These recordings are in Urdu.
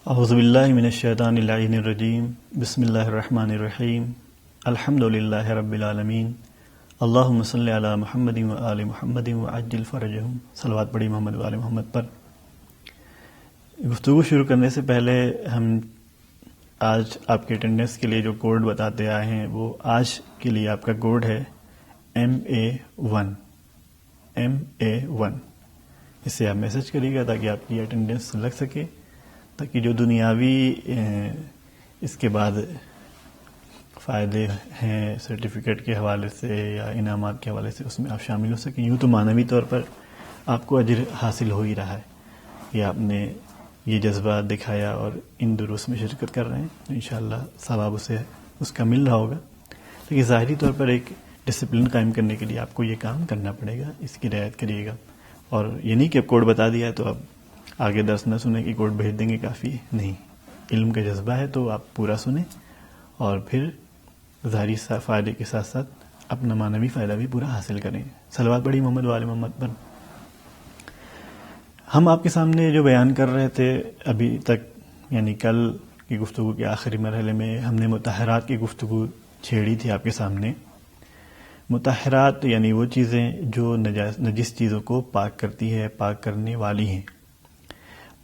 اعوذ باللہ من الشیطان اللعین الرجیم بسم اللہ الرحمن الرحیم الحمد للہ رب العالمین اللہم صلی علی محمد و آل محمد وعجل فرجہم. صلوات پڑھی محمد و آل محمد پر. گفتگو شروع کرنے سے پہلے ہم آج آپ کے اٹینڈنس کے لیے جو کوڈ بتاتے آئے ہیں وہ آج کے لیے آپ کا کوڈ ہے MA1. اس سے آپ میسج کریے گا تاکہ آپ کی اٹینڈنس لگ سکے، تاکہ جو دنیاوی اس کے بعد فائدے ہیں سرٹیفکیٹ کے حوالے سے یا انعامات کے حوالے سے اس میں آپ شامل ہو سکیں. یوں تو معنوی طور پر آپ کو اجر حاصل ہو ہی رہا ہے کہ آپ نے یہ جذبہ دکھایا اور ان دروس میں شرکت کر رہے ہیں. انشاءاللہ ثواب اسے اس کا مل رہا ہوگا، لیکن ظاہری طور پر ایک ڈسپلن قائم کرنے کے لیے آپ کو یہ کام کرنا پڑے گا. اس کی رعایت کریے گا. اور یہ نہیں کہ اب کوڈ بتا دیا ہے تو اب آگے درس نہ سنیں کہ کوڈ بھیج دیں گے کافی نہیں. علم کا جذبہ ہے تو آپ پورا سنیں اور پھر ظاہری فائدے کے ساتھ ساتھ اپنا معنوی فائدہ بھی پورا حاصل کریں. صلوات پڑھی محمد و آل محمد پر. ہم آپ کے سامنے جو بیان کر رہے تھے ابھی تک، یعنی کل کی گفتگو کے آخری مرحلے میں ہم نے مطہرات کی گفتگو چھیڑی تھی آپ کے سامنے. مطہرات یعنی وہ چیزیں جو نجس چیزوں کو پاک کرتی ہے، پاک کرنے والی ہیں.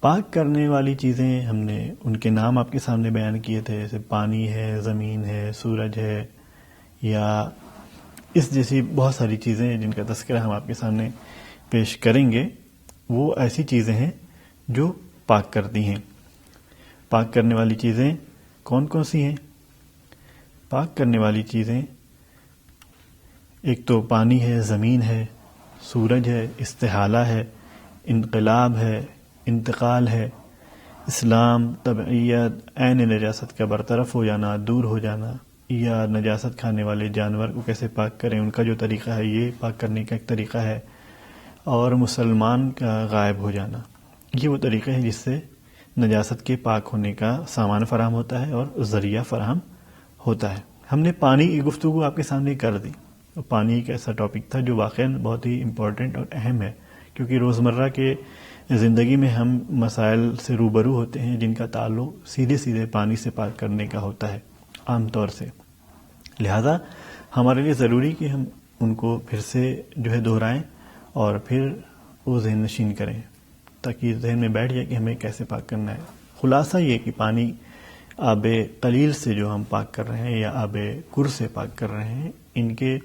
پاک کرنے والی چیزیں ہم نے ان کے نام آپ کے سامنے بیان کیے تھے، جیسے پانی ہے، زمین ہے، سورج ہے، یا اس جیسی بہت ساری چیزیں جن کا تذکرہ ہم آپ کے سامنے پیش کریں گے. وہ ایسی چیزیں ہیں جو پاک کرتی ہیں. پاک کرنے والی چیزیں کون کون سی ہیں؟ پاک کرنے والی چیزیں ایک تو پانی ہے، زمین ہے، سورج ہے، استحالہ ہے، انقلاب ہے، انتقال ہے، اسلام، طبعیت، عین نجاست کا برطرف ہو جانا، دور ہو جانا، یا نجاست کھانے والے جانور کو کیسے پاک کریں، ان کا جو طریقہ ہے یہ پاک کرنے کا ایک طریقہ ہے، اور مسلمان کا غائب ہو جانا. یہ وہ طریقے ہیں جس سے نجاست کے پاک ہونے کا سامان فراہم ہوتا ہے اور ذریعہ فراہم ہوتا ہے. ہم نے پانی کی گفتگو آپ کے سامنے کر دی. پانی ایک ایسا ٹاپک تھا جو واقعاً بہت ہی امپورٹنٹ اور اہم ہے، کیونکہ روزمرہ کے زندگی میں ہم مسائل سے روبرو ہوتے ہیں جن کا تعلق سیدھے پانی سے پاک کرنے کا ہوتا ہے عام طور سے. لہذا ہمارے لیے ضروری کہ ہم ان کو پھر سے جو ہے دہرائیں اور پھر وہ ذہن نشین کریں تاکہ ذہن میں بیٹھ جائے کہ ہمیں کیسے پاک کرنا ہے. خلاصہ یہ کہ پانی آب قلیل سے جو ہم پاک کر رہے ہیں یا آب کر سے پاک کر رہے ہیں، ان کے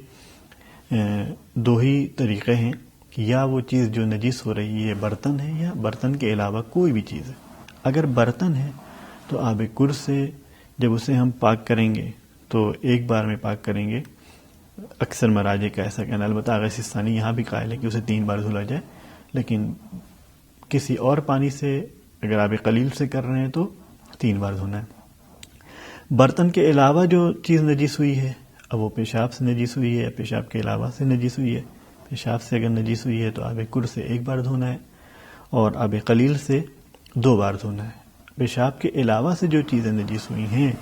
دو ہی طریقے ہیں کہ یا وہ چیز جو نجس ہو رہی ہے برتن ہے یا برتن کے علاوہ کوئی بھی چیز ہے. اگر برتن ہے تو آب کر سے جب اسے ہم پاک کریں گے تو ایک بار میں پاک کریں گے. اکثر مراجع کا ایسا کہنا، البتہ آغا سستانی یہاں بھی قائل ہے کہ اسے 3 بار دھلا جائے، لیکن کسی اور پانی سے اگر آب قلیل سے کر رہے ہیں تو 3 بار دھونا ہے. برتن کے علاوہ جو چیز نجس ہوئی ہے، اب وہ پیشاب سے نجس ہوئی ہے یا پیشاب کے علاوہ سے نجس ہوئی ہے. پیشاب سے اگر نجس ہوئی ہے تو آب کر سے 1 بار دھونا ہے اور آب قلیل سے 2 بار دھونا ہے. پیشاب کے علاوہ سے جو چیزیں نجس ہوئی ہیں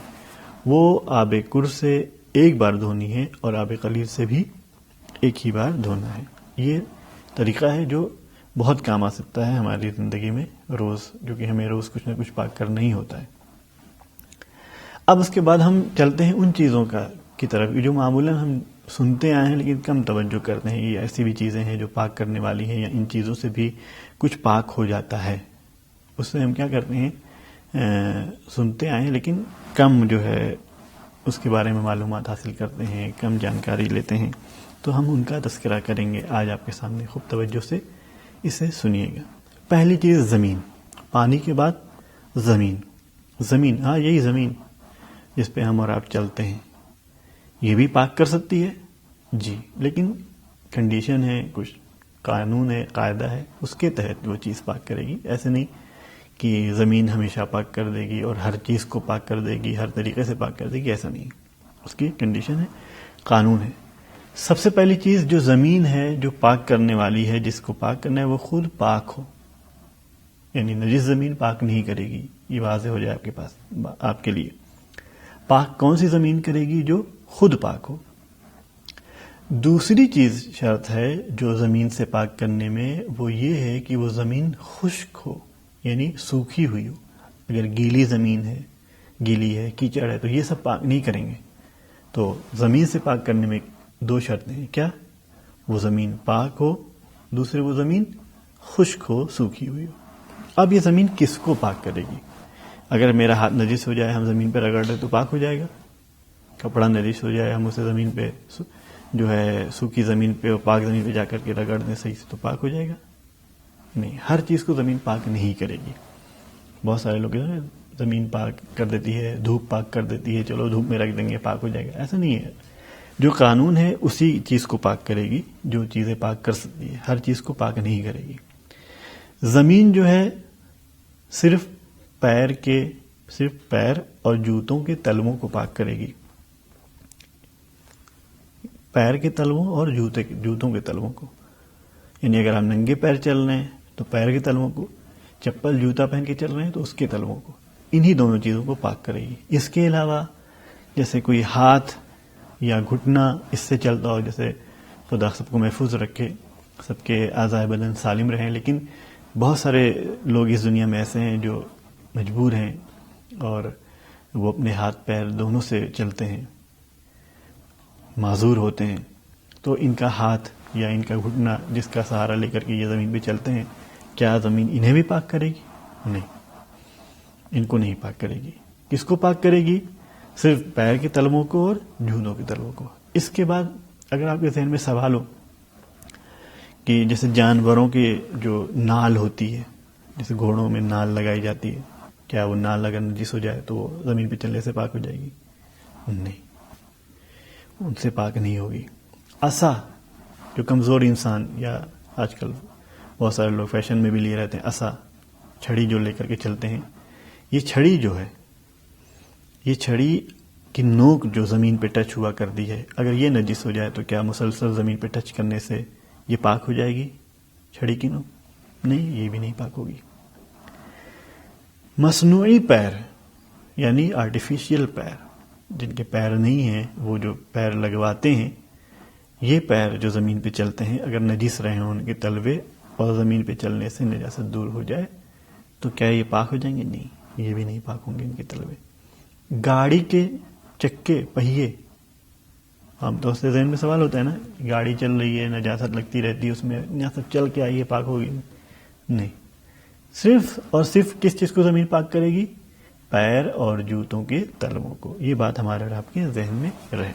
وہ آب کر سے 1 بار دھونی ہے اور آب قلیل سے بھی 1 ہی بار دھونا ہے. یہ طریقہ ہے جو بہت کام آ سکتا ہے ہماری زندگی میں روز، جو کہ ہمیں روز کچھ نہ کچھ پاک کرنا ہی ہوتا ہے. اب اس کے بعد ہم چلتے ہیں ان چیزوں کی طرف جو معمولاً ہم سنتے آئے ہیں لیکن کم توجہ کرتے ہیں. یہ ایسی بھی چیزیں ہیں جو پاک کرنے والی ہیں یا ان چیزوں سے بھی کچھ پاک ہو جاتا ہے. اس سے ہم کیا کرتے ہیں، سنتے آئے ہیں لیکن کم جو ہے اس کے بارے میں معلومات حاصل کرتے ہیں، کم جانکاری لیتے ہیں. تو ہم ان کا تذکرہ کریں گے آج آپ کے سامنے. خوب توجہ سے اسے سنیے گا. پہلی چیز زمین. پانی کے بعد زمین. ہاں، یہی زمین جس پہ ہم اور آپ چلتے ہیں یہ بھی پاک کر سکتی ہے جی، لیکن کنڈیشن ہے، کچھ قانون ہے، قاعدہ ہے، اس کے تحت وہ چیز پاک کرے گی. ایسے نہیں کہ زمین ہمیشہ پاک کر دے گی اور ہر چیز کو پاک کر دے گی، ہر طریقے سے پاک کر دے گی، ایسا نہیں. اس کی کنڈیشن ہے، قانون ہے. سب سے پہلی چیز جو زمین ہے جو پاک کرنے والی ہے، جس کو پاک کرنا ہے، وہ خود پاک ہو. یعنی نجس زمین پاک نہیں کرے گی، یہ واضح ہو جائے آپ کے پاس، آپ کے لیے. پاک کون سی زمین کرے گی؟ جو خود پاک ہو. دوسری چیز شرط ہے جو زمین سے پاک کرنے میں، وہ یہ ہے کہ وہ زمین خشک ہو، یعنی سوکھی ہوئی ہو. اگر گیلی زمین ہے، گیلی ہے، کیچڑ ہے، تو یہ سب پاک نہیں کریں گے. تو زمین سے پاک کرنے میں دو شرطیں ہیں. کیا؟ وہ زمین پاک ہو، دوسرے وہ زمین خشک ہو، سوکھی ہوئی ہو. اب یہ زمین کس کو پاک کرے گی؟ اگر میرا ہاتھ نجس ہو جائے، ہم زمین پہ رگڑ دیں تو پاک ہو جائے گا. کپڑا نجس ہو جائے، ہم اسے زمین پہ جو ہے سوکھی زمین پہ اور پاک زمین پہ جا کر کے رگڑ دیں صحیح سے، تو پاک ہو جائے گا؟ نہیں، ہر چیز کو زمین پاک نہیں کرے گی. بہت سارے لوگ زمین پاک کر دیتی ہے، دھوپ پاک کر دیتی ہے، چلو دھوپ میں رکھ دیں گے پاک ہو جائے گا. ایسا نہیں ہے. جو قانون ہے اسی چیز کو پاک کرے گی جو چیزیں پاک کر سکتی ہے، ہر چیز کو پاک نہیں کرے گی. زمین جو ہے صرف پیر اور جوتوں کے تلووں کو پاک کرے گی. پیر کے تلووں اور جوتوں کے تلووں کو. یعنی اگر ہم ننگے پیر چل رہے ہیں تو پیر کے تلووں کو، چپل جوتا پہن کے چل رہے ہیں تو اس کے تلووں کو. انہی دونوں چیزوں کو پاک کرے گی. اس کے علاوہ جیسے کوئی ہاتھ یا گھٹنا اس سے چلتا ہو، جیسے خدا سب کو محفوظ رکھے، سب کے اعضاء بدن سالم رہیں، لیکن بہت سارے لوگ اس دنیا میں ایسے ہیں جو مجبور ہیں اور وہ اپنے ہاتھ پیر دونوں سے چلتے ہیں، معذور ہوتے ہیں. تو ان کا ہاتھ یا ان کا گھٹنا جس کا سہارا لے کر کے یہ زمین پہ چلتے ہیں، کیا زمین انہیں بھی پاک کرے گی؟ نہیں، ان کو نہیں پاک کرے گی. کس کو پاک کرے گی؟ صرف پیر کے تلووں کو اور جوتوں کے تلووں کو. اس کے بعد اگر آپ کے ذہن میں سوال ہو کہ جیسے جانوروں کے جو نال ہوتی ہے، جیسے گھوڑوں میں نال لگائی جاتی ہے، کیا وہ نال اگر نجس ہو جائے تو وہ زمین پہ چلنے سے پاک ہو جائے گی؟ نہیں، ان سے پاک نہیں ہوگی. عصا، جو کمزور انسان، یا آج کل بہت سارے لوگ فیشن میں بھی لیے رہتے ہیں، عصا، چھڑی جو لے کر کے چلتے ہیں، یہ چھڑی جو ہے، یہ چھڑی کی نوک جو زمین پہ ٹچ ہوا کرتی ہے، اگر یہ نجس ہو جائے تو کیا مسلسل زمین پہ ٹچ کرنے سے یہ پاک ہو جائے گی چھڑی کی نوک؟ نہیں، یہ بھی نہیں پاک ہوگی. مصنوعی پیر یعنی آرٹیفیشیل پیر، جن کے پیر نہیں ہیں، وہ جو پیر لگواتے ہیں، یہ پیر جو زمین پہ چلتے ہیں، اگر نجس رہے ہوں ان کے تلوے اور زمین پہ چلنے سے نجاست دور ہو جائے تو کیا یہ پاک ہو جائیں گے؟ نہیں، یہ بھی نہیں پاک ہوں گے ان کے تلوے. گاڑی کے چکے، پہیے، عام طور سے ذہن میں سوال ہوتا ہے نا، گاڑی چل رہی ہے، نجاست لگتی رہتی ہے اس میں، نجاست چل کے آئی ہے، پاک ہوگی؟ نہیں، صرف اور صرف کس چیز کو زمین پاک کرے گی؟ پیر اور جوتوں کے تلووں کو. یہ بات ہمارے اور آپ کے ذہن میں رہے.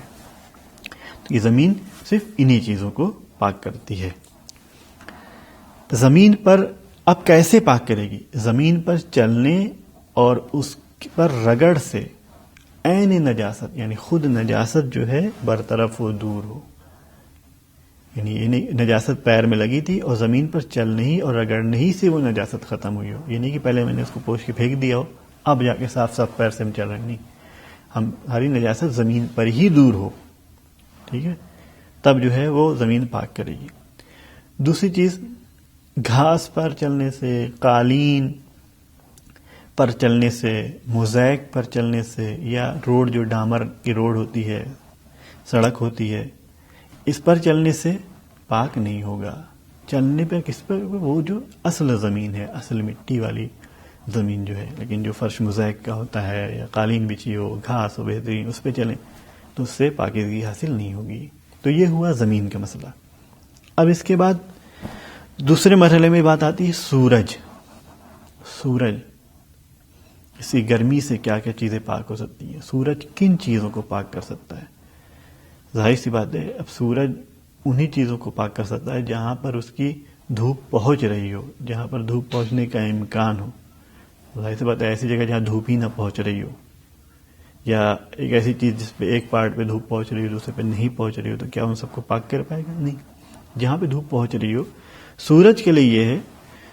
تو یہ زمین صرف انہی چیزوں کو پاک کرتی ہے. زمین پر اب کیسے پاک کرے گی؟ زمین پر چلنے اور اس پر رگڑ سے عین نجاست، یعنی خود نجاست جو ہے برطرف و دور ہو. یعنی یہ نجاست پیر میں لگی تھی اور زمین پر چلنے ہی اور رگڑنے ہی سے وہ نجاست ختم ہوئی ہو. یہ نہیں کہ پہلے میں نے اس کو پوچھ کے پھینک دیا ہو، اب جا کے صاف صاف پیر سے ہم چل رہے ہیں. نہیں، ہماری نجاست زمین پر ہی دور ہو، ٹھیک ہے، تب جو ہے وہ زمین پاک کرے گی. دوسری چیز، گھاس پر چلنے سے، قالین پر چلنے سے، موزیک پر چلنے سے، یا روڈ جو ڈامر کی روڈ ہوتی ہے، سڑک ہوتی ہے، اس پر چلنے سے پاک نہیں ہوگا. چلنے پہ کس پر؟ وہ جو اصل زمین ہے، اصل مٹی والی زمین جو ہے. لیکن جو فرش موزیک کا ہوتا ہے یا قالین بچھی ہو، گھاس ہو بہترین، اس پہ چلیں تو اس سے پاکیزگی حاصل نہیں ہوگی. تو یہ ہوا زمین کا مسئلہ. اب اس کے بعد دوسرے مرحلے میں بات آتی ہے سورج. سورج، اس کی گرمی سے کیا کیا چیزیں پاک ہو سکتی ہیں؟ سورج کن چیزوں کو پاک کر سکتا ہے؟ ظاہر سی بات ہے، اب سورج انہی چیزوں کو پاک کر سکتا ہے جہاں پر اس کی دھوپ پہنچ رہی ہو، جہاں پر دھوپ پہنچنے کا امکان ہو. ظاہر سی بات ہے، ایسی جگہ جہاں دھوپ ہی نہ پہنچ رہی ہو، یا ایک ایسی چیز جس پہ ایک پارٹ پہ دھوپ پہنچ رہی ہو دوسرے پہ نہیں پہنچ رہی ہو، تو کیا ان سب کو پاک کر پائے گا؟ نہیں. جہاں پہ دھوپ پہنچ رہی ہو. سورج کے لیے یہ ہے،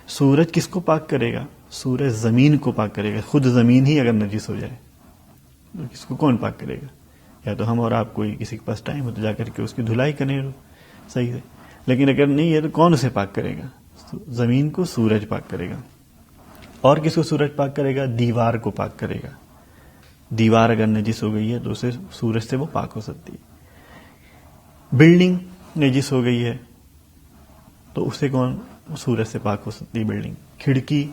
سورج کس کو پاک کرے گا؟ سورج زمین کو پاک کرے گا. خود زمین ہی اگر نجس ہو جائے تو اس کو کون پاک کرے گا؟ یا تو ہم اور آپ کوئی کسی کے پاس ٹائم ہو تو جا کر کے اس کی دھلائی کریں صحیح ہے. لیکن اگر نہیں ہے تو کون اسے پاک کرے گا؟ زمین کو سورج پاک کرے گا. اور کس کو سورج پاک کرے گا؟ دیوار کو پاک کرے گا. دیوار اگر نجس ہو گئی ہے تو اسے سورج سے وہ پاک ہو سکتی ہے. بلڈنگ نجس ہو گئی ہے تو اسے کون؟ سورج سے پاک ہو سکتی ہے بلڈنگ. کھڑکی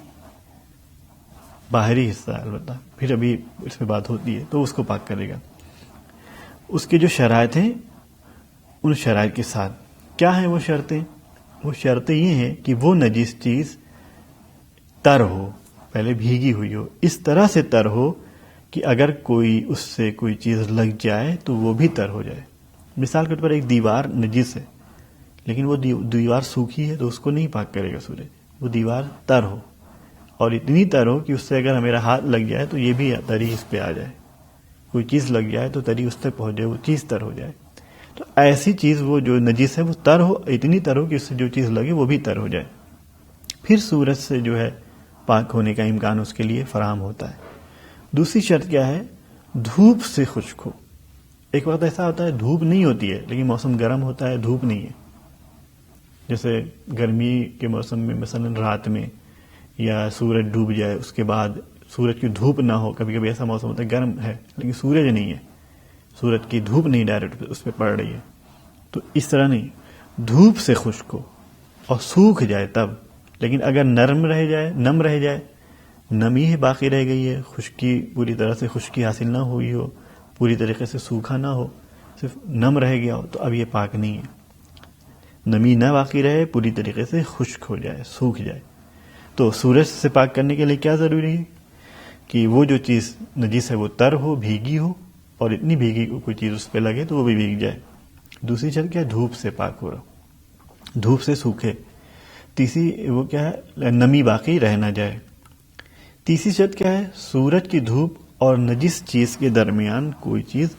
باہری حصہ ہے البتہ، پھر ابھی اس پہ بات ہوتی ہے، تو اس کو پاک کرے گا. اس کے جو شرائط ہیں ان شرائط کے ساتھ کیا ہیں وہ شرطیں؟ وہ شرطیں یہ ہیں کہ وہ نجس چیز تر ہو، پہلے بھیگی ہوئی ہو، اس طرح سے تر ہو کہ اگر کوئی اس سے کوئی چیز لگ جائے تو وہ بھی تر ہو جائے. مثال کے طور پر ایک دیوار نجس ہے لیکن وہ دیوار سوکھی ہے تو اس کو نہیں پاک کرے گا سورج. وہ دیوار تر ہو اور اتنی تر ہو کہ اس سے اگر میرا ہاتھ لگ جائے تو یہ بھی تری اس پہ آ جائے، کوئی چیز لگ جائے تو تری اس تک پہنچ جائے، وہ چیز تر ہو جائے. تو ایسی چیز وہ جو نجس ہے وہ تر ہو، اتنی تر ہو کہ اس سے جو چیز لگے وہ بھی تر ہو جائے. پھر سورج سے جو ہے پاک ہونے کا امکان اس کے لیے فراہم ہوتا ہے. دوسری شرط کیا ہے؟ دھوپ سے خشک ہو. ایک وقت ایسا ہوتا ہے دھوپ نہیں ہوتی ہے لیکن موسم گرم ہوتا ہے، دھوپ نہیں ہے. جیسے گرمی کے موسم میں مثلا رات میں یا سورج ڈوب جائے اس کے بعد سورج کی دھوپ نہ ہو. کبھی کبھی ایسا موسم ہوتا ہے گرم ہے لیکن سورج نہیں ہے، سورج کی دھوپ نہیں ڈائریکٹ اس پہ پڑ رہی ہے. تو اس طرح نہیں، دھوپ سے خشک ہو اور سوکھ جائے تب. لیکن اگر نم رہ جائے، نمی ہی باقی رہ گئی ہے، خشکی پوری طرح سے خشکی حاصل نہ ہوئی ہو، پوری طریقے سے سوکھا نہ ہو، صرف نم رہ گیا ہو، تو اب یہ پاک نہیں ہے. نمی نہ باقی رہے، پوری طریقے سے خشک ہو جائے، سوکھ جائے. تو سورج سے پاک کرنے کے لیے کیا ضروری ہے؟ کہ وہ جو چیز نجس ہے وہ تر ہو، بھیگی ہو، اور اتنی بھیگی کوئی چیز اس پہ لگے تو وہ بھی بھیگ جائے. دوسری شرط کیا ہے؟ دھوپ سے پاک ہو رہا، دھوپ سے سوکھے. تیسری وہ کیا ہے؟ نمی باقی رہ نہ جائے. تیسری شرط کیا ہے؟ سورج کی دھوپ اور نجس چیز کے درمیان کوئی چیز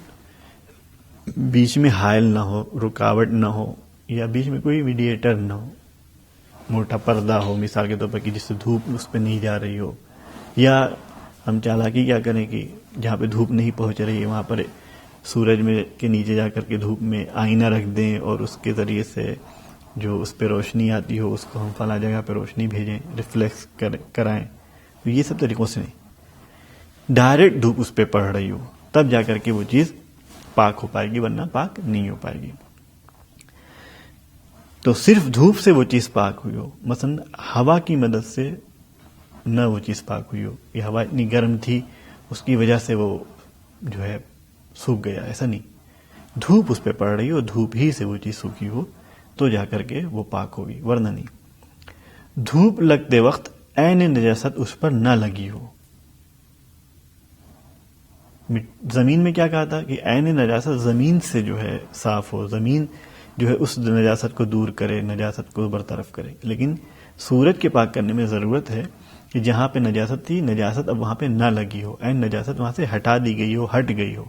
بیچ میں حائل نہ ہو، رکاوٹ نہ ہو، یا بیچ میں کوئی میڈیٹر نہ ہو، موٹا پردہ ہو مثال کے طور پر کہ جس سے دھوپ اس پہ نہیں جا رہی ہو. یا ہم چالاکی کیا کریں کہ جہاں پہ دھوپ نہیں پہنچ رہی ہے وہاں پر سورج میں کے نیچے جا کر کے دھوپ میں آئینہ رکھ دیں اور اس کے ذریعے سے جو اس پہ روشنی آتی ہو اس کو ہم فلاں جگہ پہ روشنی بھیجیں، ریفلیکس کرائیں. تو یہ سب طریقوں سے نہیں، ڈائریکٹ دھوپ اس پہ پڑ رہی ہو تب جا کر کے وہ چیز پاک ہو پائے گی، ورنہ پاک نہیں ہو پائے گی. تو صرف دھوپ سے وہ چیز پاک ہوئی ہو، مثلا ہوا کی مدد سے نہ وہ چیز پاک ہوئی ہو، یہ ہوا اتنی گرم تھی اس کی وجہ سے وہ جو ہے سوکھ گیا، ایسا نہیں. دھوپ اس پہ پڑ رہی ہو، دھوپ ہی سے وہ چیز سوکھی ہو تو جا کر کے وہ پاک ہوگی، ورنہ نہیں. دھوپ لگتے وقت عین نجاست اس پر نہ لگی ہو. زمین میں کیا کہا تھا کہ عین نجاست زمین سے جو ہے صاف ہو، زمین جو ہے اس نجاست کو دور کرے، نجاست کو برطرف کرے. لیکن سورج کے پاک کرنے میں ضرورت ہے کہ جہاں پہ نجاست تھی، نجاست اب وہاں پہ نہ لگی ہو، عین نجاست وہاں سے ہٹا دی گئی ہو، ہٹ گئی ہو.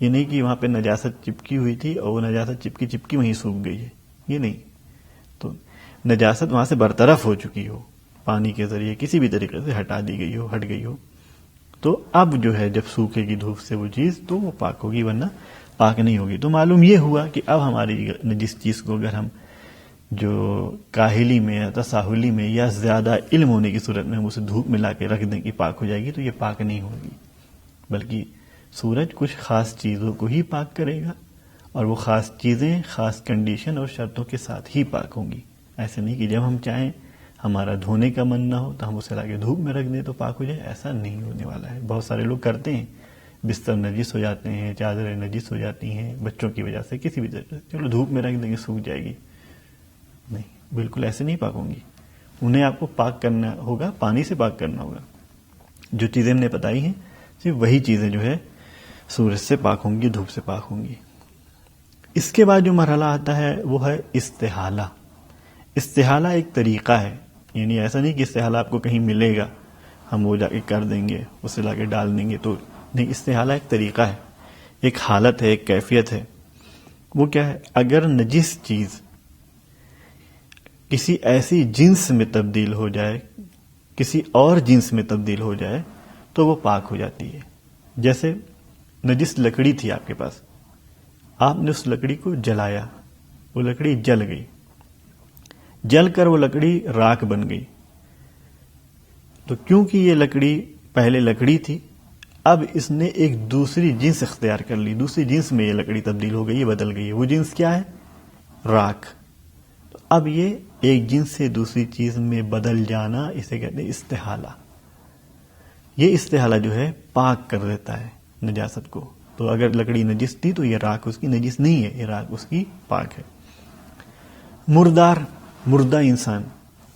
یہ نہیں کہ وہاں پہ نجاست چپکی ہوئی تھی اور وہ نجاست چپکی وہیں سوکھ گئی ہے، یہ نہیں. تو نجاست وہاں سے برطرف ہو چکی ہو، پانی کے ذریعے کسی بھی طریقے سے ہٹا دی گئی ہو، ہٹ گئی ہو. تو اب جو ہے جب سوکھے گی دھوپ سے وہ چیز تو وہ پاک ہوگی، ورنہ پاک نہیں ہوگی. تو معلوم یہ ہوا کہ اب ہماری جس چیز کو اگر ہم جو کاہلی میں یا تساہلی میں یا زیادہ علم ہونے کی صورت میں ہم اسے دھوپ میں لا کے رکھ دیں کہ پاک ہو جائے گی، تو یہ پاک نہیں ہوگی. بلکہ سورج کچھ خاص چیزوں کو ہی پاک کرے گا اور وہ خاص چیزیں خاص کنڈیشن اور شرطوں کے ساتھ ہی پاک ہوں گی. ایسے نہیں کہ جب ہم چاہیں ہمارا دھونے کا من نہ ہو تو ہم اسے لا کے دھوپ میں رکھ دیں تو پاک ہو جائے، ایسا نہیں ہونے والا ہے. بہت سارے لوگ کرتے ہیں، بستر نجس ہو جاتے ہیں، چادریں نجس ہو جاتی ہیں بچوں کی وجہ سے، کسی بھی طرح سے، چلو دھوپ میں رکھ دیں گے سوکھ جائے گی. نہیں، بالکل ایسے نہیں پاک ہوں گی. انہیں آپ کو پاک کرنا ہوگا، پانی سے پاک کرنا ہوگا. جو چیزیں ہم نے بتائی ہیں صرف وہی چیزیں جو ہے سورج سے پاک ہوں گی، دھوپ سے پاک ہوں گی. اس کے بعد جو مرحلہ آتا ہے وہ ہے استحالہ. استحالہ ایک طریقہ ہے، یعنی ایسا نہیں کہ استحالہ آپ کو کہیں ملے گا ہم وہ جا کے کر دیں گے، اسے لا کے ڈال دیں گے، تو نہیں. استحالہ ایک طریقہ ہے، ایک حالت ہے، ایک کیفیت ہے. وہ کیا ہے؟ اگر نجس چیز کسی ایسی جنس میں تبدیل ہو جائے، کسی اور جنس میں تبدیل ہو جائے تو وہ پاک ہو جاتی ہے. جیسے نجس لکڑی تھی آپ کے پاس، آپ نے اس لکڑی کو جلایا، وہ لکڑی جل گئی، جل کر وہ لکڑی راکھ بن گئی. تو کیونکہ یہ لکڑی پہلے لکڑی تھی، اب اس نے ایک دوسری جنس اختیار کر لی، دوسری جنس میں یہ لکڑی تبدیل ہو گئی، یہ بدل گئی ہے. وہ جنس کیا ہے؟ راکھ. تو اب یہ ایک جنس سے دوسری چیز میں بدل جانا، اسے کہتے ہیں استحالہ. یہ استحالہ جو ہے پاک کر دیتا ہے نجاست کو. تو اگر لکڑی نجس تھی تو یہ راکھ اس کی نجس نہیں ہے، یہ راکھ اس کی پاک ہے. مردہ انسان،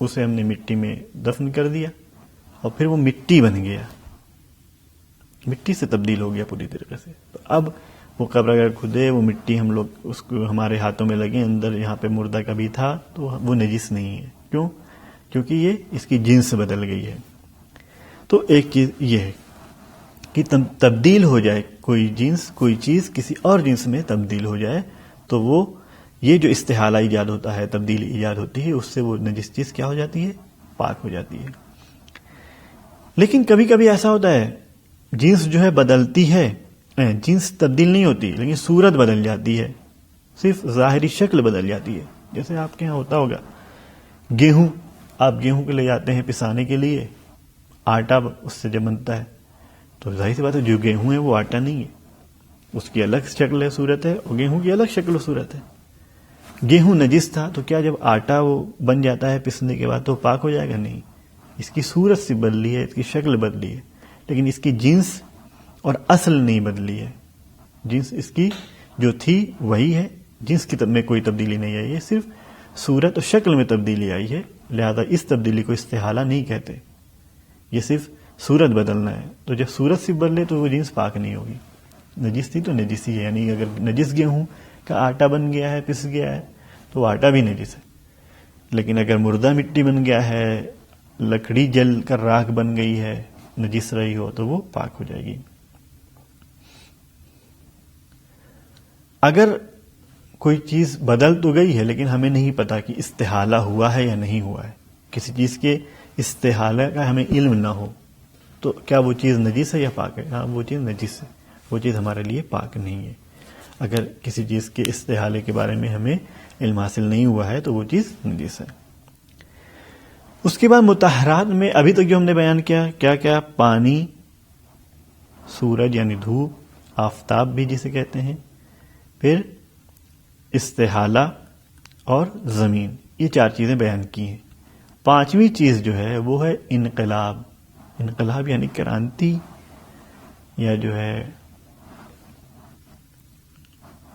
اسے ہم نے مٹی میں دفن کر دیا اور پھر وہ مٹی بن گیا، مٹی سے تبدیل ہو گیا پوری طریقے سے. تو اب وہ قبر اگر کھدے، وہ مٹی ہم لوگ اس کو ہمارے ہاتھوں میں لگے، اندر یہاں پہ مردہ کبھی تھا، تو وہ نجس نہیں ہے. کیوں؟ کیونکہ یہ اس کی جنس بدل گئی ہے. تو ایک چیز یہ ہے کہ تبدیل ہو جائے کوئی جنس، کوئی چیز کسی اور جنس میں تبدیل ہو جائے تو وہ یہ جو استحالہ ایجاد ہوتا ہے، تبدیلی ایجاد ہوتی ہے، اس سے وہ نجس چیز کیا ہو جاتی ہے؟ پاک ہو جاتی ہے. لیکن کبھی کبھی ایسا ہوتا ہے جنس جو ہے بدلتی ہے، جنس تبدیل نہیں ہوتی لیکن صورت بدل جاتی ہے، صرف ظاہری شکل بدل جاتی ہے. جیسے آپ کے یہاں ہوتا ہوگا گیہوں، آپ گیہوں کو لے جاتے ہیں پسانے کے لیے، آٹا اس سے جب بنتا ہے تو ظاہر سی بات ہے جو گیہوں ہے وہ آٹا نہیں ہے، اس کی الگ شکل ہے، صورت ہے، اور گیہوں کی الگ شکل و صورت ہے. گیہوں نجس تھا تو کیا جب آٹا وہ بن جاتا ہے پسنے کے بعد تو پاک ہو جائے گا؟ نہیں، اس کی صورت سے بدلی ہے، اس کی شکل بدلی ہے، لیکن اس کی جنس اور اصل نہیں بدلی ہے. جنس اس کی جو تھی وہی ہے، جنس کی میں کوئی تبدیلی نہیں آئی ہے، صرف صورت اور شکل میں تبدیلی آئی ہے. لہذا اس تبدیلی کو استحالہ نہیں کہتے، یہ صرف صورت بدلنا ہے. تو جب صورت سے بدلے تو وہ جنس پاک نہیں ہوگی. نجس تھی تو نجس ہی ہے، یعنی اگر نجس گیہوں کا آٹا بن گیا ہے، پس گیا ہے، تو وہ آٹا بھی نجس ہے. لیکن اگر مردہ مٹی بن گیا ہے، لکڑی جل کر راکھ بن گئی ہے، نجس رہی ہو تو وہ پاک ہو جائے گی. اگر کوئی چیز بدل تو گئی ہے لیکن ہمیں نہیں پتا کہ استحالہ ہوا ہے یا نہیں ہوا ہے، کسی چیز کے استحالہ کا ہمیں علم نہ ہو، تو کیا وہ چیز نجس ہے یا پاک ہے؟ ہاں، وہ چیز نجس ہے، وہ چیز ہمارے لیے پاک نہیں ہے. اگر کسی چیز کے استحالے کے بارے میں ہمیں علم حاصل نہیں ہوا ہے تو وہ چیز نجس ہے. اس کے بعد مطہرات میں ابھی تک جو ہم نے بیان کیا، کیا کیا؟ پانی، سورج یعنی دھوپ، آفتاب بھی جسے کہتے ہیں، پھر استحالہ اور زمین، یہ 4 چیزیں بیان کی ہیں. 5ویں چیز جو ہے وہ ہے انقلاب. انقلاب یعنی کرانتی، یا جو ہے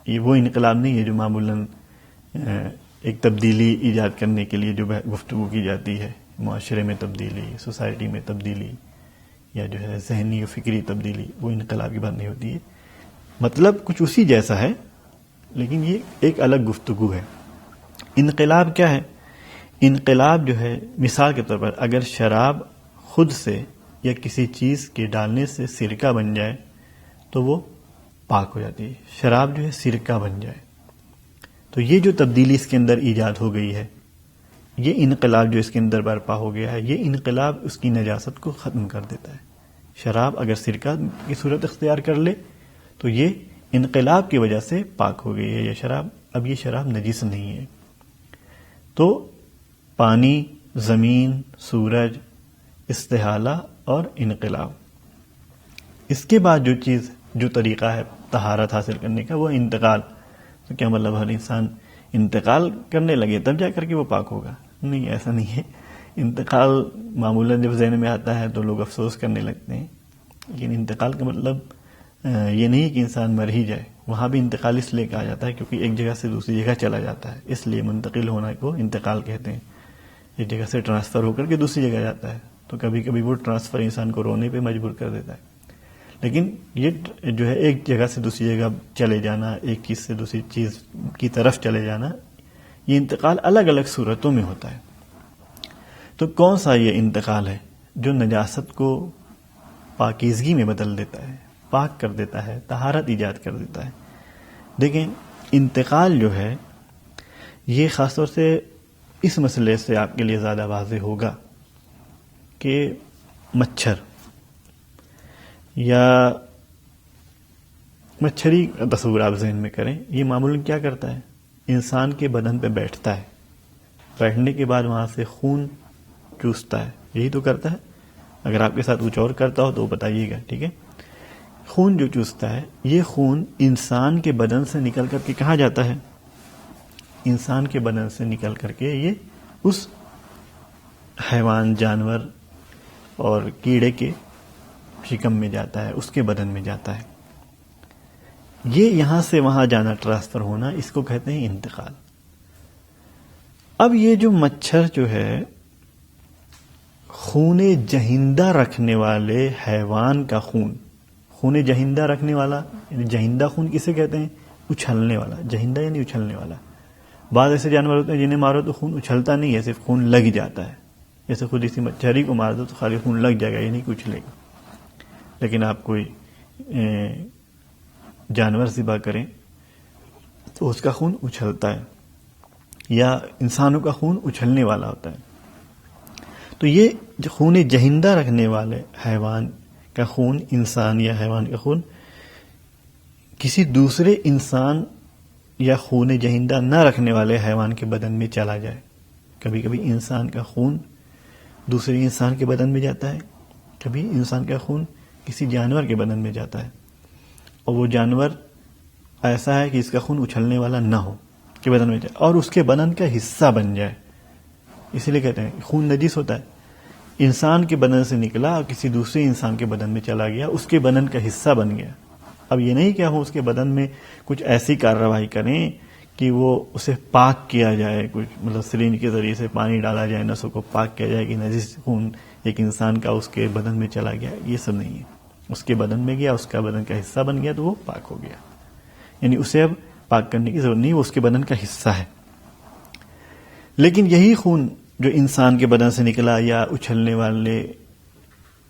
یہ وہ انقلاب نہیں ہے جو معمولاً ایک تبدیلی ایجاد کرنے کے لیے جو گفتگو کی جاتی ہے، معاشرے میں تبدیلی، سوسائٹی میں تبدیلی، یا جو ہے ذہنی و فکری تبدیلی، وہ انقلاب کی بات نہیں ہوتی ہے. مطلب کچھ اسی جیسا ہے لیکن یہ ایک الگ گفتگو ہے. انقلاب کیا ہے؟ انقلاب جو ہے مثال کے طور پر اگر شراب خود سے یا کسی چیز کے ڈالنے سے سرکہ بن جائے تو وہ پاک ہو جاتی ہے. شراب جو ہے سرکہ بن جائے تو یہ جو تبدیلی اس کے اندر ایجاد ہو گئی ہے، یہ انقلاب جو اس کے اندر برپا ہو گیا ہے، یہ انقلاب اس کی نجاست کو ختم کر دیتا ہے. شراب اگر سرکہ کی صورت اختیار کر لے تو یہ انقلاب کی وجہ سے پاک ہو گئی ہے یہ شراب، اب یہ شراب نجس نہیں ہے. تو پانی، زمین، سورج، استحالہ اور انقلاب. اس کے بعد جو طریقہ ہے طہارت حاصل کرنے کا وہ انتقال. تو کیا مطلب ہر انسان انتقال کرنے لگے تب جا کر کے وہ پاک ہوگا؟ نہیں، ایسا نہیں ہے. انتقال معمولاً جب ذہن میں آتا ہے تو لوگ افسوس کرنے لگتے ہیں، لیکن انتقال کا مطلب یہ نہیں کہ انسان مر ہی جائے. وہاں بھی انتقال اس لیے کہا جاتا ہے کیونکہ ایک جگہ سے دوسری جگہ چلا جاتا ہے، اس لیے منتقل ہونا کو انتقال کہتے ہیں. ایک جگہ سے ٹرانسفر ہو کر کے دوسری جگہ جاتا ہے تو کبھی کبھی وہ ٹرانسفر انسان کو رونے پہ مجبور کر دیتا ہے. لیکن یہ جو ہے ایک جگہ سے دوسری جگہ چلے جانا، ایک چیز سے دوسری چیز کی طرف چلے جانا، یہ انتقال الگ الگ صورتوں میں ہوتا ہے. تو کون سا یہ انتقال ہے جو نجاست کو پاکیزگی میں بدل دیتا ہے، پاک کر دیتا ہے، طہارت ایجاد کر دیتا ہے؟ دیکھیں، انتقال جو ہے یہ خاص طور سے اس مسئلے سے آپ کے لیے زیادہ واضح ہوگا کہ مچھر یا مچھری کا تصور آپ ذہن میں کریں، یہ معمولاً کیا کرتا ہے؟ انسان کے بدن پہ بیٹھتا ہے، بیٹھنے کے بعد وہاں سے خون چوستا ہے، یہی تو کرتا ہے. اگر آپ کے ساتھ کچھ اور کرتا ہو تو بتائیے گا، ٹھیک ہے. خون جو چوستا ہے، یہ خون انسان کے بدن سے نکل کر کے کہاں جاتا ہے؟ انسان کے بدن سے نکل کر کے یہ اس حیوان، جانور اور کیڑے کے شکم میں جاتا ہے، اس کے بدن میں جاتا ہے. یہ یہاں سے وہاں جانا، ٹرانسفر ہونا، اس کو کہتے ہیں انتقال. اب یہ جو مچھر جو ہے خون جہندہ رکھنے والے حیوان کا خون جہندہ رکھنے والا، یعنی جہندہ خون کسے کہتے ہیں؟ اچھلنے والا. جہندہ یعنی اچھلنے والا. بعض ایسے جانور ہوتے ہیں جنہیں مارو تو خون اچھلتا نہیں ہے، صرف خون لگ جاتا ہے. جیسے خود اسی مچھری کو مار دو تو خالی خون لگ جائے گا، یعنی کہ اچھلے گا. لیکن آپ کوئی جانور ذبح کریں تو اس کا خون اچھلتا ہے، یا انسانوں کا خون اچھلنے والا ہوتا ہے. تو یہ جو خون جہندہ رکھنے والے حیوان کا خون، انسان یا حیوان کا خون کسی دوسرے انسان یا خون جہندہ نہ رکھنے والے حیوان کے بدن میں چلا جائے. کبھی کبھی انسان کا خون دوسرے انسان کے بدن میں جاتا ہے، کبھی انسان کا خون کسی جانور کے بدن میں جاتا ہے، اور وہ جانور ایسا ہے کہ اس کا خون اچھلنے والا نہ ہو کہ بدن میں جائے اور اس کے بدن کا حصہ بن جائے. اسی لیے کہتے ہیں خون نجس ہوتا ہے. انسان کے بدن سے نکلا اور کسی دوسرے انسان کے بدن میں چلا گیا، اس کے بدن کا حصہ بن گیا. اب یہ نہیں کہ ہم اس کے بدن میں کچھ ایسی کارروائی کریں کہ وہ اسے پاک کیا جائے، کچھ مطلب سرنج کے ذریعے سے پانی ڈالا جائے، نسوں کو پاک کیا جائے کہ نجس خون ایک انسان کا اس کے بدن میں چلا گیا. یہ سب نہیں ہے. اس کے بدن میں گیا، اس کا بدن کا حصہ بن گیا تو وہ پاک ہو گیا. یعنی اسے اب پاک کرنے کی ضرورت نہیں، وہ اس کے بدن کا حصہ ہے. لیکن یہی خون جو انسان کے بدن سے نکلا یا اچھلنے والے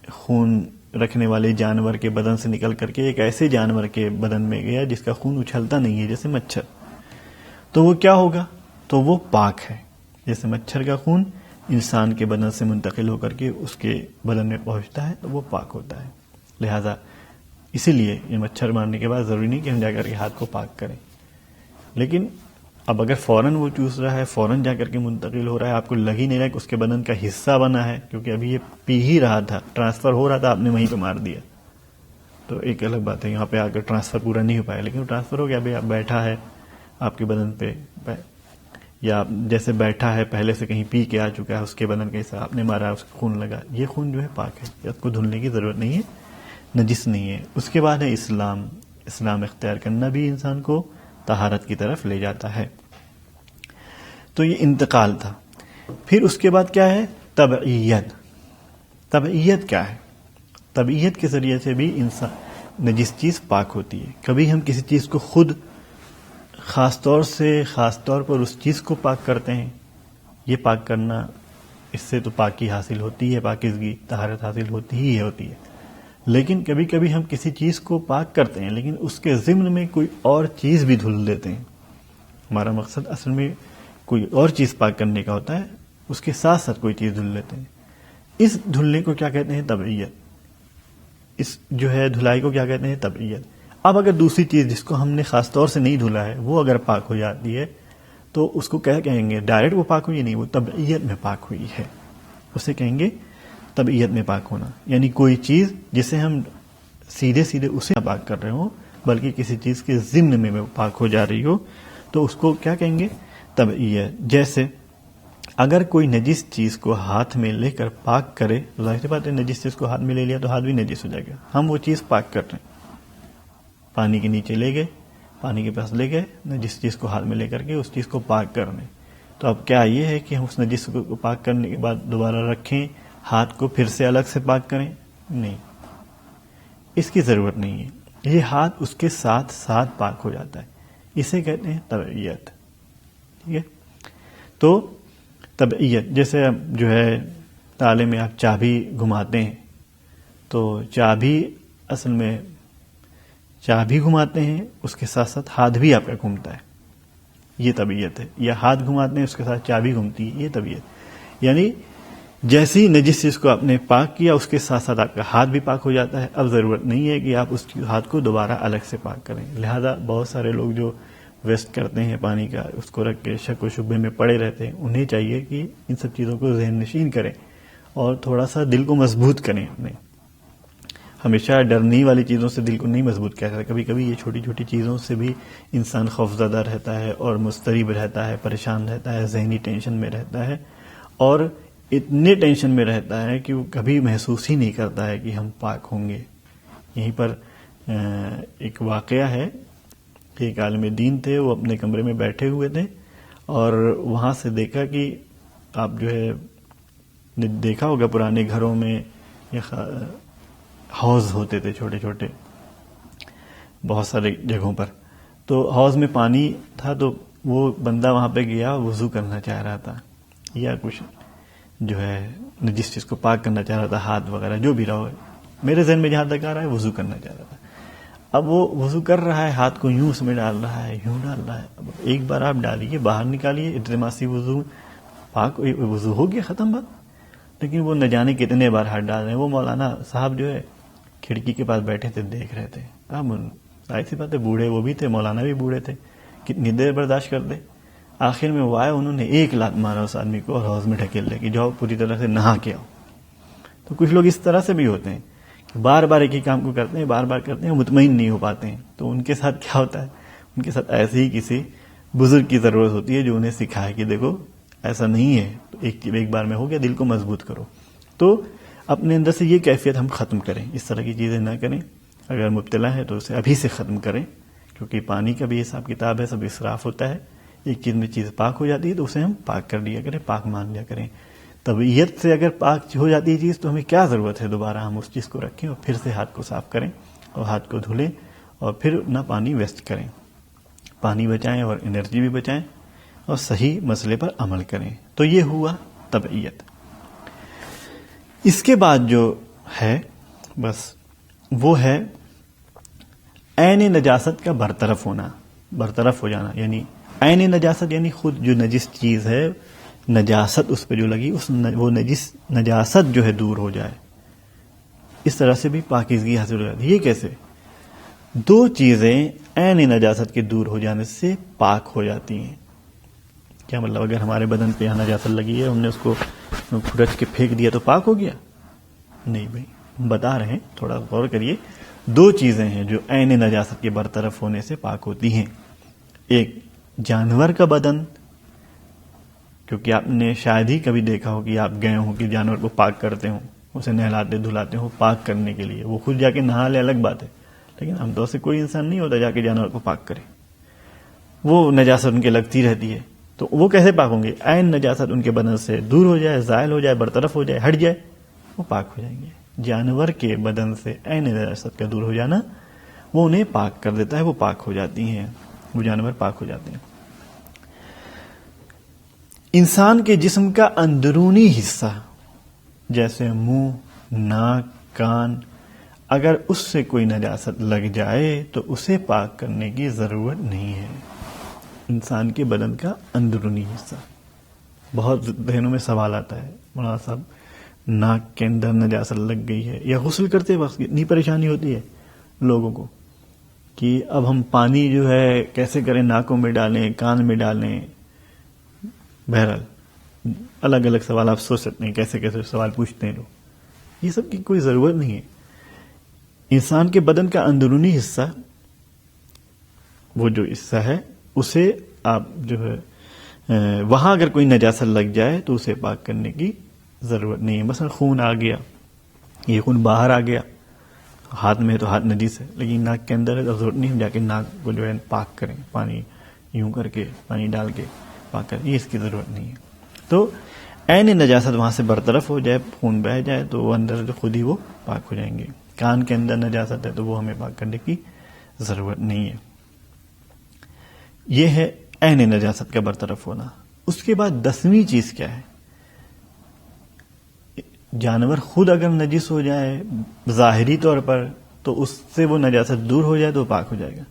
خون رکھنے والے جانور کے بدن سے نکل کر کے ایک ایسے جانور کے بدن میں گیا جس کا خون اچھلتا نہیں ہے، جیسے مچھر، تو وہ کیا ہوگا؟ تو وہ پاک ہے. جیسے مچھر کا خون انسان کے بدن سے منتقل ہو کر کے اس کے بدن میں پہنچتا ہے تو وہ پاک ہوتا ہے. لہذا اسی لیے یہ مچھر مارنے کے بعد ضروری نہیں کہ ہم جا کر کے ہاتھ کو پاک کریں. لیکن اب اگر فوراً وہ چوس رہا ہے، فوراً جا کر کے منتقل ہو رہا ہے، آپ کو لگ ہی نہیں رہا کہ اس کے بدن کا حصہ بنا ہے، کیونکہ ابھی یہ پی ہی رہا تھا، ٹرانسفر ہو رہا تھا، آپ نے وہیں پہ مار دیا، تو ایک الگ بات ہے. یہاں پہ آ کر ٹرانسفر پورا نہیں ہو پایا، لیکن ٹرانسفر ہو گیا. ابھی آپ بیٹھا ہے آپ کے بدن پہ، یا جیسے بیٹھا ہے پہلے سے کہیں پی کے آ چکا ہے، اس کے بدن کا حصہ آپ نے مارا، اس کو خون لگا، یہ خون جو ہے پاک ہے، اس کو دھلنے کی ضرورت نہیں ہے، نجس نہیں ہے. اس کے بعد ہے اسلام اختیار کرنا بھی انسان کو طہارت کی طرف لے جاتا ہے. تو یہ انتقال تھا. پھر اس کے بعد کیا ہے؟ تبعیت. تبعیت کیا ہے؟ تبعیت کے ذریعے سے بھی انسان نجس چیز پاک ہوتی ہے. کبھی ہم کسی چیز کو خود خاص طور پر اس چیز کو پاک کرتے ہیں. یہ پاک کرنا، اس سے تو پاکی حاصل ہوتی ہے، پاکیزگی، طہارت حاصل ہوتی ہے. لیکن کبھی کبھی ہم کسی چیز کو پاک کرتے ہیں لیکن اس کے ضمن میں کوئی اور چیز بھی دھل دیتے ہیں. ہمارا مقصد اصل میں کوئی اور چیز پاک کرنے کا ہوتا ہے، اس کے ساتھ ساتھ کوئی چیز دھل لیتے ہیں. اس دھلنے کو کیا کہتے ہیں؟ تبعیت. اس جو ہے دھلائی کو کیا کہتے ہیں؟ تبعیت. اب اگر دوسری چیز جس کو ہم نے خاص طور سے نہیں دھلا ہے وہ اگر پاک ہو جاتی ہے تو اس کو کیا کہیں گے؟ ڈائریکٹ وہ پاک ہوئی نہیں، وہ تبعیت میں پاک ہوئی ہے، اسے کہیں گے تبعیت میں پاک ہونا. یعنی کوئی چیز جسے ہم سیدھے اسے پاک کر رہے ہوں بلکہ کسی چیز کے ضمن میں پاک ہو جا رہی ہو تو اس کو کیا کہیں گے؟ تبعیت. جیسے اگر کوئی نجس چیز کو ہاتھ میں لے کر پاک کرے، ظاہر بات ہے نجس چیز کو ہاتھ میں لے لیا تو ہاتھ بھی نجس ہو جائے گا. ہم وہ چیز پاک کر رہے ہیں، پانی کے نیچے لے گئے، پانی کے پاس لے گئے، نجس چیز کو ہاتھ میں لے کر کے اس چیز کو پاک کرنے. تو اب کیا یہ ہے کہ ہم اس نجس کو پاک کرنے کے بعد دوبارہ رکھیں، ہاتھ کو پھر سے الگ سے پاک کریں؟ نہیں، اس کی ضرورت نہیں ہے. یہ ہاتھ اس کے ساتھ ساتھ پاک ہو جاتا ہے. اسے کہتے ہیں تبعیت. ٹھیک ہے. تو تبعیت جیسے جو ہے تالے میں آپ چابی گھماتے ہیں تو چابی اصل میں چابی گھماتے ہیں، اس کے ساتھ ساتھ ہاتھ بھی آپ کا گھومتا ہے، یہ طبیعت ہے. یا ہاتھ گھماتے ہیں اس کے ساتھ چابی گھومتی ہے، یہ طبیعت. یعنی جیسی نجس چیز کو آپ نے پاک کیا اس کے ساتھ ساتھ آپ کا ہاتھ بھی پاک ہو جاتا ہے. اب ضرورت نہیں ہے کہ آپ اس ہاتھ کو دوبارہ الگ سے پاک کریں. لہذا بہت سارے لوگ جو ویسٹ کرتے ہیں پانی کا، اس کو رکھ کے شک و شبے میں پڑے رہتے ہیں، انہیں چاہیے کہ ان سب چیزوں کو ذہن نشین کریں اور تھوڑا سا دل کو مضبوط کریں. اپنے ہمیشہ ڈرنے والی چیزوں سے دل کو نہیں مضبوط کیا جاتا. کبھی کبھی یہ چھوٹی چھوٹی چیزوں سے بھی انسان خوفزدہ رہتا ہے اور مضطرب رہتا ہے، پریشان رہتا ہے، ذہنی ٹینشن میں رہتا ہے، اور اتنے ٹینشن میں رہتا ہے کہ وہ کبھی محسوس ہی نہیں کرتا ہے کہ ہم پاک ہوں گے. یہیں پر ایک واقعہ ہے کہ ایک عالم دین تھے، وہ اپنے کمرے میں بیٹھے ہوئے تھے اور وہاں سے دیکھا کہ آپ جو ہے دیکھا ہوگا پرانے گھروں میں حوض ہوتے تھے چھوٹے چھوٹے بہت سارے جگہوں پر. تو حوض میں پانی تھا، تو وہ بندہ وہاں پہ گیا، وضو کرنا چاہ رہا تھا یا کچھ جو ہے جس چیز کو پاک کرنا چاہ رہا تھا، ہاتھ وغیرہ جو بھی رہا ہو. میرے ذہن میں جہاں تک آ رہا ہے وضو کرنا چاہ رہا تھا. اب وہ وضو کر رہا ہے، ہاتھ کو یوں اس میں ڈال رہا ہے، یوں ڈال رہا ہے. اب ایک بار آپ ڈالیے، باہر نکالیے، التماسی وضو، پاک وضو ہو گیا، ختم بات. لیکن وہ نہ جانے کتنے بار ہاتھ ڈال رہے ہیں. وہ مولانا صاحب جو ہے کھڑکی کے پاس بیٹھے تھے، دیکھ رہے تھے. اب ظاہر سی بات ہے، بوڑھے وہ بھی تھے، مولانا بھی بوڑھے تھے، کتنی دیر برداشت کر دے. آخر میں وہ آئے، انہوں نے ایک لات مارا اس آدمی کو اور حوض میں ڈھکیل دے کہ جاؤ پوری طرح سے نہا کے آؤ. تو کچھ لوگ اس طرح سے بھی ہوتے ہیں کہ بار بار ایک ہی کام کو کرتے ہیں، بار بار کرتے ہیں، مطمئن نہیں ہو پاتے ہیں. تو ان کے ساتھ کیا ہوتا ہے، ان کے ساتھ ایسے ہی کسی بزرگ کی ضرورت ہوتی ہے جو انہیں سکھائے کہ دیکھو ایسا نہیں ہے، تو ایک بار میں ہو گیا، دل کو مضبوط کرو. تو اپنے اندر سے یہ کیفیت ہم ختم کریں، اس طرح کی چیزیں نہ کریں. اگر مبتلا ہے تو اسے ابھی سے ختم کریں، کیونکہ پانی کا بھی حساب کتاب ہے، سب اسراف ہوتا ہے. ایک چیز میں چیز پاک ہو جاتی ہے تو اسے ہم پاک کر لیا کریں، پاک مان لیا کریں. طبیعت سے اگر پاک ہو جاتی ہے چیز تو ہمیں کیا ضرورت ہے دوبارہ ہم اس چیز کو رکھیں اور پھر سے ہاتھ کو صاف کریں اور ہاتھ کو دھلیں اور پھر نہ پانی ویسٹ کریں. پانی بچائیں اور انرجی بھی بچائیں اور صحیح مسئلے پر عمل کریں. تو یہ ہوا طبیعت. اس کے بعد جو ہے بس وہ ہے عین نجاست کا برطرف ہونا، برطرف ہو جانا. یعنی عین نجاست یعنی خود جو نجس چیز ہے، نجاست اس پہ جو لگی، وہ نجاست جو ہے دور ہو جائے. اس طرح سے بھی پاکیزگی حاصل ہو جاتی ہے. یہ کیسے؟ دو چیزیں عین نجاست کے دور ہو جانے سے پاک ہو جاتی ہیں. کیا مطلب؟ اگر ہمارے بدن پہ یہاں نجاست لگی ہے، ہم نے اس کو کھرچ کے پھینک دیا تو پاک ہو گیا؟ نہیں بھائی، ہم بتا رہے ہیں، تھوڑا غور کریے. دو چیزیں ہیں جو عین نجاست کے برطرف ہونے سے پاک ہوتی ہیں. ایک جانور کا بدن، کیونکہ آپ نے شاید ہی کبھی دیکھا ہو کہ آپ گئے ہوں کہ جانور کو پاک کرتے ہوں، اسے نہلاتے دھلاتے ہوں پاک کرنے کے لیے. وہ خود جا کے نہا لے الگ بات ہے، لیکن ہم تو سے کوئی انسان نہیں ہوتا جا کے جانور کو پاک کرے. وہ نجاست ان کے لگتی رہتی ہے. تو وہ کیسے پاک ہوں گے؟ عین نجاست ان کے بدن سے دور ہو جائے، زائل ہو جائے، برطرف ہو جائے، ہٹ جائے، وہ پاک ہو جائیں گے. جانور کے بدن سے عین نجاست کا دور ہو جانا وہ انہیں پاک کر دیتا ہے، وہ پاک ہو جاتی ہیں، وہ جانور پاک ہو جاتے ہیں. انسان کے جسم کا اندرونی حصہ جیسے منہ، ناک، کان، اگر اس سے کوئی نجاست لگ جائے تو اسے پاک کرنے کی ضرورت نہیں ہے. انسان کے بدن کا اندرونی حصہ. بہت ذہنوں میں سوال آتا ہے، مولانا صاحب ناک کے اندر نجاست لگ گئی ہے، یا غسل کرتے وقت اتنی پریشانی ہوتی ہے لوگوں کو کہ اب ہم پانی جو ہے کیسے کریں، ناکوں میں ڈالیں، کان میں ڈالیں. بہرحال الگ الگ سوال آپ سوچ سکتے ہیں، کیسے کیسے سوال پوچھتے ہیں لوگ. یہ سب کی کوئی ضرورت نہیں ہے. انسان کے بدن کا اندرونی حصہ، وہ جو حصہ ہے اسے آپ جو ہے وہاں اگر کوئی نجاست لگ جائے تو اسے پاک کرنے کی ضرورت نہیں ہے. مثلا خون آ گیا، یہ خون باہر آ گیا، ہاتھ میں تو ہاتھ نجس ہے، لیکن ناک کے اندر ہے تو ضرورت نہیں ہم جا کے ناک کو جو ہے پاک کریں، پانی یوں کر کے پانی ڈال کے پاک کریں، یہ اس کی ضرورت نہیں ہے. تو عین نجاست وہاں سے برطرف ہو جائے، خون بہہ جائے تو وہ اندر جو خود ہی وہ پاک ہو جائیں گے. کان کے اندر نجاست ہے تو وہ ہمیں پاک کرنے کی ضرورت نہیں ہے. یہ ہے عین نجاست کا برطرف ہونا. اس کے بعد 10ویں چیز کیا ہے؟ جانور خود اگر نجس ہو جائے ظاہری طور پر تو اس سے وہ نجاست دور ہو جائے تو پاک ہو جائے گا.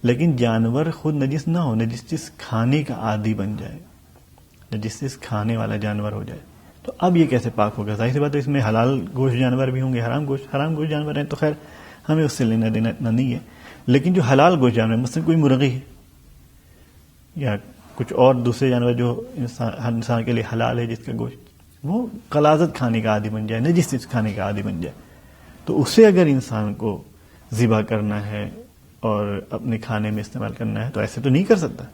لیکن جانور خود نجس نہ ہو، نجس چیز کھانے کا عادی بن جائے، نجس چیز کھانے والا جانور ہو جائے تو اب یہ کیسے پاک ہوگا؟ ظاہر سی بات ہے اس میں حلال گوشت جانور بھی ہوں گے، حرام گوشت جانور ہیں تو خیر ہمیں اس سے لینا دینا اتنا نہیں ہے، لیکن جو حلال گوشت جانور مثلا کوئی مرغی ہے یا کچھ اور دوسرے جانور جو انسان کے لیے حلال ہے، جس کا گوشت وہ غلاظت کھانے کا عادی بن جائے، نجس چیز کھانے کا عادی بن جائے، تو اسے اگر انسان کو ذبح کرنا ہے اور اپنے کھانے میں استعمال کرنا ہے تو ایسے تو نہیں کر سکتا.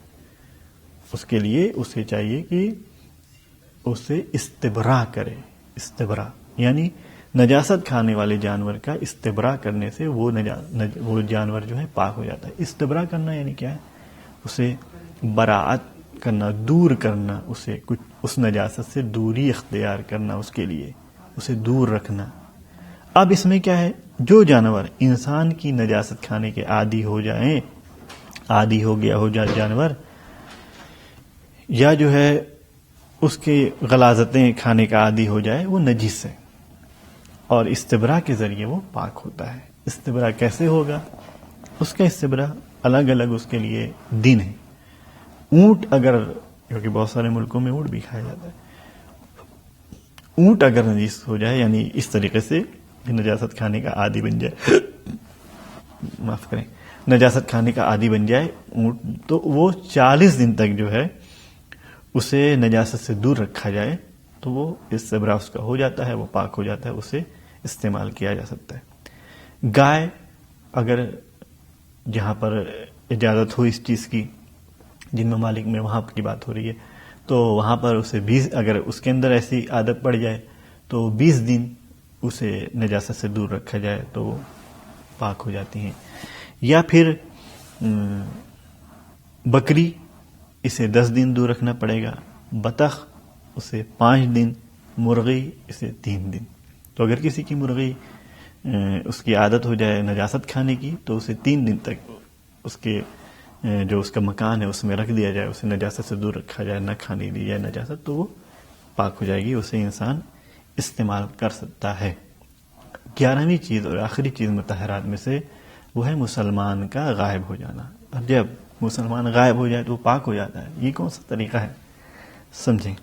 اس کے لیے اسے چاہیے کہ اسے استبراء کرے. استبراء یعنی نجاست کھانے والے جانور کا استبراء کرنے سے وہ جانور جو ہے پاک ہو جاتا ہے. استبراء کرنا یعنی کیا ہے؟ اسے براعت کرنا، دور کرنا، اسے کچھ اس نجاست سے دوری اختیار کرنا، اس کے لیے اسے دور رکھنا. اب اس میں کیا ہے، جو جانور انسان کی نجاست کھانے کے عادی ہو جائیں، عادی ہو گیا ہو جائے جانور، یا جو ہے اس کے غلاظتیں کھانے کا عادی ہو جائے، وہ نجس ہے اور استبراء کے ذریعے وہ پاک ہوتا ہے. استبراء کیسے ہوگا؟ اس کا استبراء الگ الگ اس کے لیے دن ہے. اونٹ اگر، کیونکہ بہت سارے ملکوں میں اونٹ بھی کھایا جاتا ہے، اونٹ اگر نجس ہو جائے یعنی اس طریقے سے نجاست کھانے کا عادی بن جائے، معاف کریں، نجاست کھانے کا عادی بن جائے اونٹ، تو وہ 40 دن تک جو ہے اسے نجاست سے دور رکھا جائے تو وہ استبراء اس کا ہو جاتا ہے، وہ پاک ہو جاتا ہے، اسے استعمال کیا جا سکتا ہے. گائے اگر جہاں پر اجازت ہو اس چیز کی، جن ممالک میں وہاں کی بات ہو رہی ہے، تو وہاں پر اسے 20، اگر اس کے اندر ایسی عادت پڑ جائے تو 20 دن اسے نجاست سے دور رکھا جائے تو وہ پاک ہو جاتی ہیں. یا پھر بکری، اسے 10 دن دور رکھنا پڑے گا. بطخ اسے 5 دن، مرغی اسے 3 دن. تو اگر کسی کی مرغی اس کی عادت ہو جائے نجاست کھانے کی تو اسے 3 دن تک اس کے جو اس کا مکان ہے اس میں رکھ دیا جائے، اسے نجاست سے دور رکھا جائے، نہ کھانے دی جائے نجاست، تو وہ پاک ہو جائے گی، اسے انسان استعمال کر سکتا ہے. 11ویں چیز اور آخری چیز مطہرات میں سے وہ ہے مسلمان کا غائب ہو جانا. اب جب مسلمان غائب ہو جائے تو وہ پاک ہو جاتا ہے. یہ کون سا طریقہ ہے؟ سمجھیں.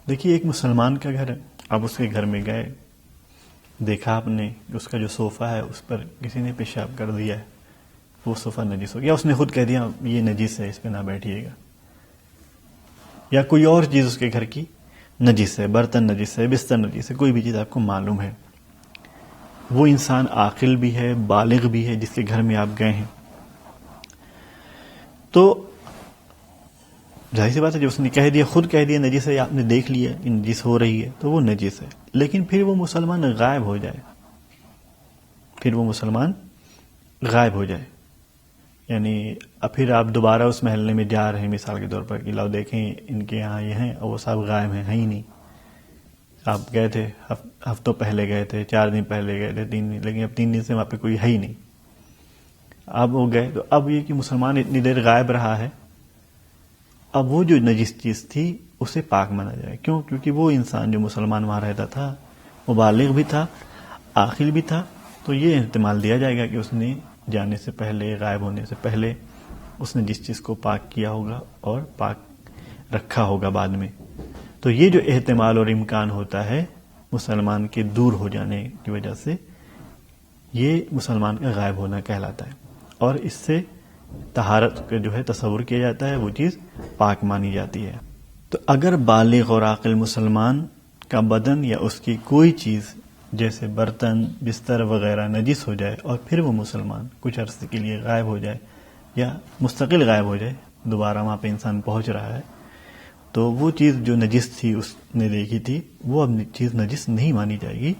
دیکھیے ایک مسلمان کا گھر ہے، آپ اس کے گھر میں گئے، دیکھا آپ نے اس کا جو صوفہ ہے اس پر کسی نے پیشاب کر دیا ہے، وہ صوفہ نجس ہو گیا، اس نے خود کہہ دیا یہ نجس ہے، اس پہ نہ بیٹھیے گا. یا کوئی اور چیز اس کے گھر کی نجس ہے، برتن نجس ہے، بستر نجس ہے، کوئی بھی چیز آپ کو معلوم ہے، وہ انسان عاقل بھی ہے، بالغ بھی ہے، جس کے گھر میں آپ گئے ہیں، تو ظاہر سی بات ہے جب اس نے کہہ دیا، خود کہہ دیا نجس ہے، آپ نے دیکھ لیا نجس ہو رہی ہے تو وہ نجس ہے. لیکن پھر وہ مسلمان غائب ہو جائے، پھر وہ مسلمان غائب ہو جائے، یعنی پھر آپ دوبارہ اس محلے میں جا رہے ہیں مثال کے طور پر کہ لاؤ دیکھیں ان کے یہاں یہ ہیں، اور وہ صاحب غائب ہیں ہی نہیں. آپ گئے تھے، ہفتوں پہلے گئے تھے، 4 دن پہلے گئے تھے، 3 دن، لیکن اب 3 دن سے وہاں پہ کوئی ہے ہی نہیں. اب وہ گئے تو اب یہ کہ مسلمان اتنی دیر غائب رہا ہے، اب وہ جو نجس چیز تھی اسے پاک مانا جائے. کیوں؟ کیونکہ وہ انسان جو مسلمان وہاں رہتا تھا وہ بالغ بھی تھا، عاقل بھی تھا، تو یہ احتمال دیا جائے گا کہ اس نے جانے سے پہلے، غائب ہونے سے پہلے اس نے جس چیز کو پاک کیا ہوگا اور پاک رکھا ہوگا بعد میں. تو یہ جو احتمال اور امکان ہوتا ہے مسلمان کے دور ہو جانے کی وجہ سے، یہ مسلمان کا غائب ہونا کہلاتا ہے، اور اس سے طہارت کا جو ہے تصور کیا جاتا ہے، وہ چیز پاک مانی جاتی ہے. تو اگر بالغ اور عاقل مسلمان کا بدن یا اس کی کوئی چیز جیسے برتن، بستر وغیرہ نجس ہو جائے اور پھر وہ مسلمان کچھ عرصے کے لیے غائب ہو جائے یا مستقل غائب ہو جائے، دوبارہ وہاں پہ انسان پہنچ رہا ہے، تو وہ چیز جو نجس تھی اس نے دیکھی تھی وہ اب چیز نجس نہیں مانی جائے گی،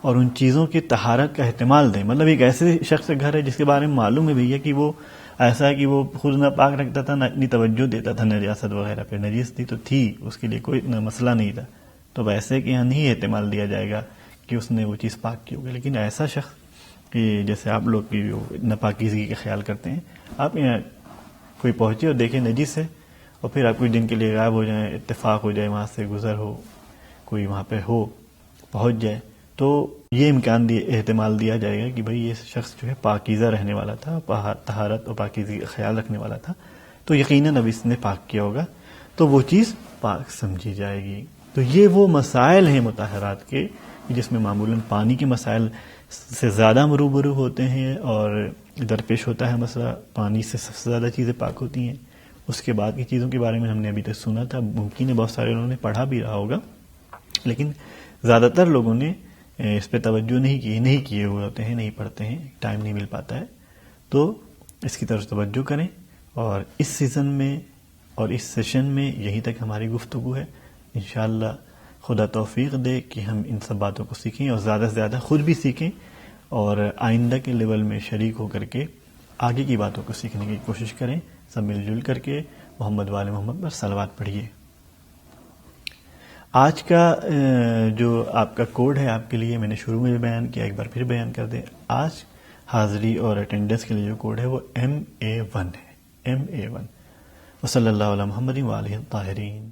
اور ان چیزوں کی طہارت کا احتمال دیں. مطلب ایک ایسے شخص کا گھر ہے جس کے بارے میں معلوم ہے بھیا کہ وہ ایسا ہے کہ وہ خود نہ پاک رکھتا تھا، نہ اتنی توجہ دیتا تھا نجاست وغیرہ پہ، نجس تھی تو تھی، اس کے لیے کوئی اتنا مسئلہ نہیں تھا، تو ویسے کہ یہاں نہیں احتمال دیا جائے گا کہ اس نے وہ چیز پاک کی ہوگی. لیکن ایسا شخص کہ جیسے آپ لوگ کی جو ناپاکیزگی کا خیال کرتے ہیں، آپ یہاں کوئی پہنچے اور دیکھیں نجس ہے، اور پھر آپ کچھ دن کے لیے غائب ہو جائیں، اتفاق ہو جائے وہاں سے گزر ہو، کوئی وہاں پہ ہو، پہنچ جائے، تو یہ امکان احتمال دیا جائے گا کہ بھئی یہ شخص جو ہے پاکیزہ رہنے والا تھا، طہارت اور پاکیزگی کا خیال رکھنے والا تھا، تو یقیناً اب اس نے پاک کیا ہوگا، تو وہ چیز پاک سمجھی جائے گی. تو یہ وہ مسائل ہیں مطہرات کے جس میں معمولاً پانی کے مسائل سے زیادہ ہم روبرو ہوتے ہیں، اور درپیش ہوتا ہے مسئلہ پانی سے سب سے زیادہ چیزیں پاک ہوتی ہیں. اس کے بعد کی چیزوں کے بارے میں ہم نے ابھی تک سنا تھا، ممکن ہے بہت سارے لوگوں نے پڑھا بھی رہا ہوگا، لیکن زیادہ تر لوگوں نے اس پہ توجہ نہیں کیے ہوئے ہوتے ہیں، نہیں پڑھتے ہیں، ٹائم نہیں مل پاتا ہے. تو اس کی طرف توجہ کریں، اور اس سیزن میں اور اس سیشن میں یہیں تک ہماری گفتگو ہے. انشاءاللہ خدا توفیق دے کہ ہم ان سب باتوں کو سیکھیں اور زیادہ سے زیادہ خود بھی سیکھیں، اور آئندہ کے لیول میں شریک ہو کر کے آگے کی باتوں کو سیکھنے کی کوشش کریں. سب مل جل کر کے محمد وال محمد پر صلوات پڑھیے. آج کا جو آپ کا کوڈ ہے آپ کے لیے میں نے شروع میں بیان کیا، ایک بار پھر بیان کر دیں. آج حاضری اور اٹینڈنس کے لیے جو کوڈ ہے وہ MA1 ہے، MA1. وصلی اللہ علی محمد وآلہ الطاہرین.